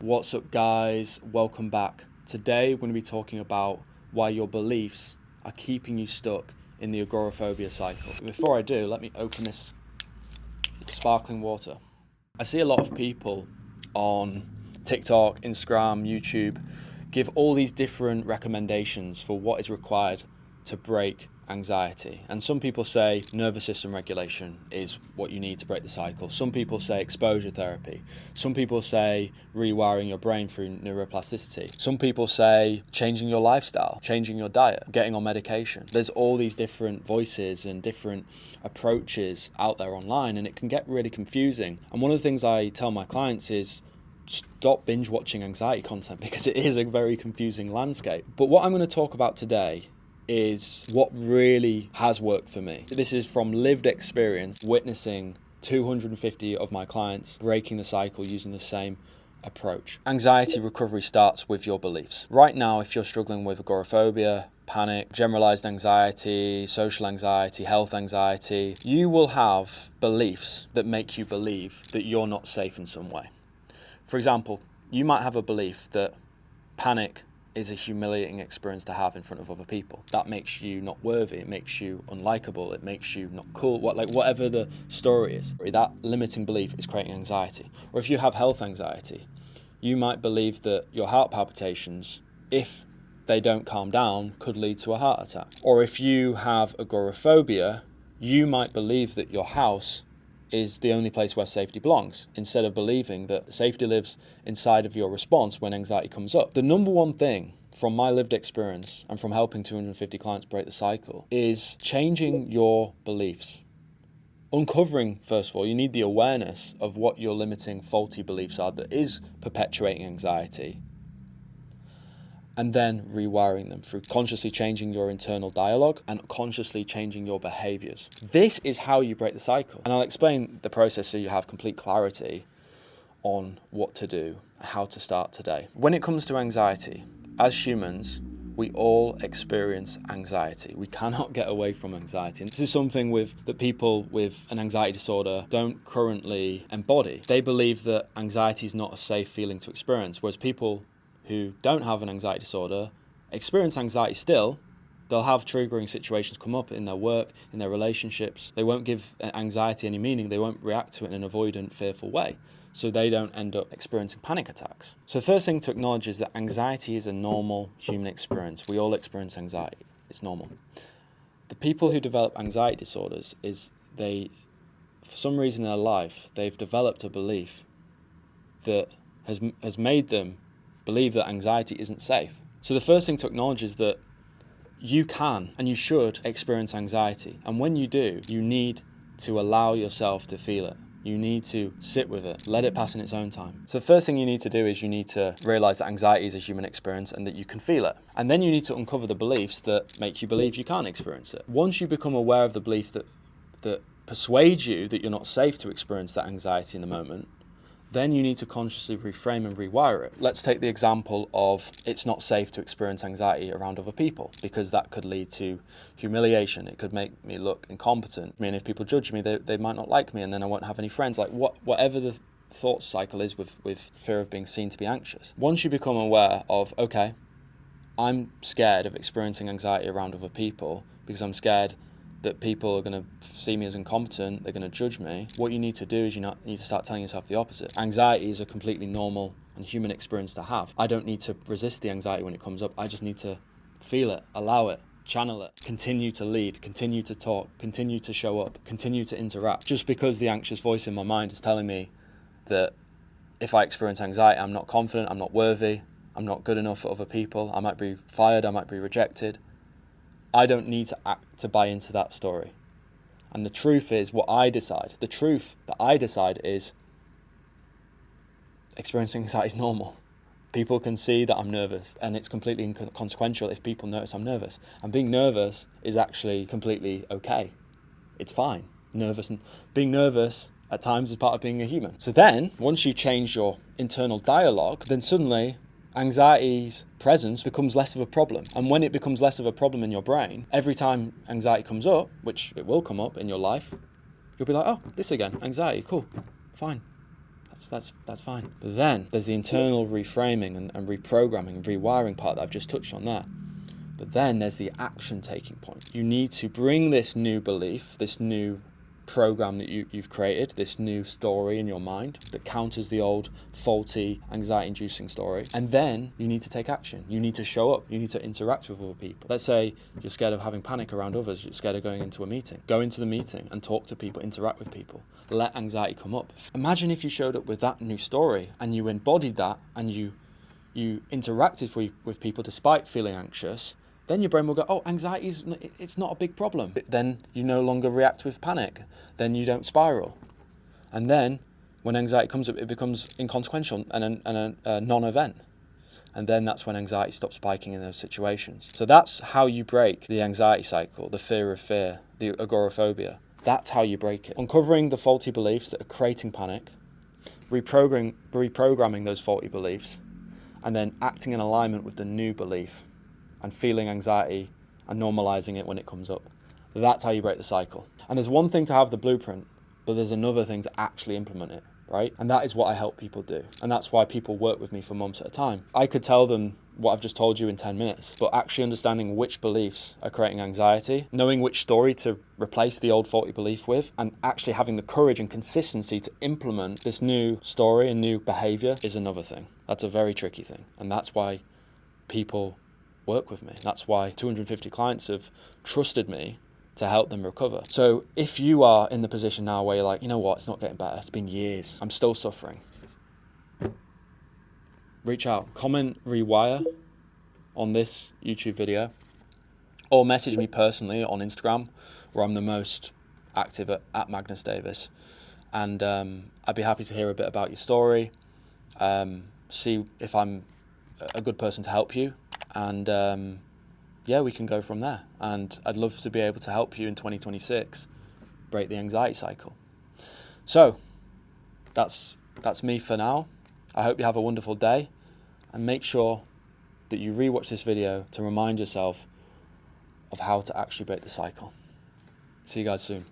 What's up, guys? Welcome back. Today we're going to be talking about why your beliefs are keeping you stuck in the agoraphobia cycle. Before I do, let me open this sparkling water. I see a lot of people on TikTok, Instagram, YouTube give all these different recommendations for what is required to break anxiety. And some people say nervous system regulation is what you need to break the cycle. Some people say exposure therapy. Some people say rewiring your brain through neuroplasticity. Some people say changing your lifestyle, changing your diet, getting on medication. There's all these different voices and different approaches out there online, and it can get really confusing. And one of the things I tell my clients is stop binge watching anxiety content, because it is a very confusing landscape. But what I'm going to talk about today is what really has worked for me. This is from lived experience, witnessing 250 of my clients breaking the cycle using the same approach. Anxiety recovery starts with your beliefs. Right now, if you're struggling with agoraphobia, panic, generalized anxiety, social anxiety, health anxiety, you will have beliefs that make you believe that you're not safe in some way. For example, you might have a belief that panic is a humiliating experience to have in front of other people. That makes you not worthy, it makes you unlikable, it makes you not cool, whatever the story is. That limiting belief is creating anxiety. Or if you have health anxiety, you might believe that your heart palpitations, if they don't calm down, could lead to a heart attack. Or if you have agoraphobia, you might believe that your house is the only place where safety belongs, instead of believing that safety lives inside of your response when anxiety comes up. The number one thing from my lived experience and from helping 250 clients break the cycle is changing your beliefs. Uncovering, first of all, you need the awareness of what your limiting, faulty beliefs are that is perpetuating anxiety, and then rewiring them through consciously changing your internal dialogue and consciously changing your behaviors. This is how you break the cycle. And I'll explain the process so you have complete clarity on what to do, how to start today. When it comes to anxiety, as humans, we all experience anxiety. We cannot get away from anxiety. And this is something that people with an anxiety disorder don't currently embody. They believe that anxiety is not a safe feeling to experience, whereas people who don't have an anxiety disorder experience anxiety still. They'll have triggering situations come up in their work, in their relationships. They won't give anxiety any meaning. They won't react to it in an avoidant, fearful way. So they don't end up experiencing panic attacks. So the first thing to acknowledge is that anxiety is a normal human experience. We all experience anxiety. It's normal. The people who develop anxiety disorders for some reason in their life, they've developed a belief that has made them believe that anxiety isn't safe. So the first thing to acknowledge is that you can and you should experience anxiety. And when you do, you need to allow yourself to feel it. You need to sit with it, let it pass in its own time. So the first thing you need to do is you need to realize that anxiety is a human experience and that you can feel it. And then you need to uncover the beliefs that make you believe you can't experience it. Once you become aware of the belief that persuades you that you're not safe to experience that anxiety in the moment, then you need to consciously reframe and rewire it. Let's take the example of it's not safe to experience anxiety around other people, because that could lead to humiliation. It could make me look incompetent. I mean, if people judge me, they might not like me, and then I won't have any friends. Whatever the thought cycle is with fear of being seen to be anxious. Once you become aware of, okay, I'm scared of experiencing anxiety around other people because I'm scared that people are going to see me as incompetent, they're going to judge me. What you need to do is you need to start telling yourself the opposite. Anxiety is a completely normal and human experience to have. I don't need to resist the anxiety when it comes up. I just need to feel it, allow it, channel it, continue to lead, continue to talk, continue to show up, continue to interact. Just because the anxious voice in my mind is telling me that if I experience anxiety, I'm not confident, I'm not worthy, I'm not good enough for other people, I might be fired, I might be rejected. I don't need to buy into that story. And the truth is the truth that I decide is experiencing anxiety is normal. People can see that I'm nervous, and it's completely inconsequential if people notice I'm nervous. And being nervous is actually completely okay. It's fine. Being nervous at times is part of being a human. So then, once you change your internal dialogue, then suddenly anxiety's presence becomes less of a problem. And when it becomes less of a problem in your brain, every time anxiety comes up, which it will come up in your life, you'll be like, oh, this again, anxiety, cool, fine. That's fine. But then there's the internal reframing and reprogramming and rewiring part that I've just touched on there. But then there's the action taking point. You need to bring this new belief, this new program that you've created, this new story in your mind that counters the old faulty anxiety-inducing story, and then you need to take action. You need to show up. You need to interact with other people. Let's say you're scared of having panic around others. You're scared of going into a meeting. Go into the meeting and talk to people, interact with people. Let anxiety come up. Imagine if you showed up with that new story and you embodied that and you interacted with people despite feeling anxious. Then your brain will go, oh, anxiety it's not a big problem. Then you no longer react with panic. Then you don't spiral. And then when anxiety comes up, it becomes inconsequential and a non-event. And then that's when anxiety stops spiking in those situations. So that's how you break the anxiety cycle, the fear of fear, the agoraphobia. That's how you break it. Uncovering the faulty beliefs that are creating panic, reprogramming those faulty beliefs, and then acting in alignment with the new belief and feeling anxiety and normalizing it when it comes up. That's how you break the cycle. And there's one thing to have the blueprint, but there's another thing to actually implement it, right? And that is what I help people do. And that's why people work with me for months at a time. I could tell them what I've just told you in 10 minutes, but actually understanding which beliefs are creating anxiety, knowing which story to replace the old faulty belief with, and actually having the courage and consistency to implement this new story and new behavior is another thing. That's a very tricky thing. And that's why people work with me. That's why 250 clients have trusted me to help them recover. So if you are in the position now where you're like, you know what, it's not getting better, it's been years, I'm still suffering, reach out, comment rewire on this YouTube video, or message me personally on Instagram, where I'm the most active at Magnus Davis. And I'd be happy to hear a bit about your story, see if I'm a good person to help you. And yeah, we can go from there. And I'd love to be able to help you in 2026 break the anxiety cycle. So that's me for now. I hope you have a wonderful day, and make sure that you rewatch this video to remind yourself of how to actually break the cycle. See you guys soon.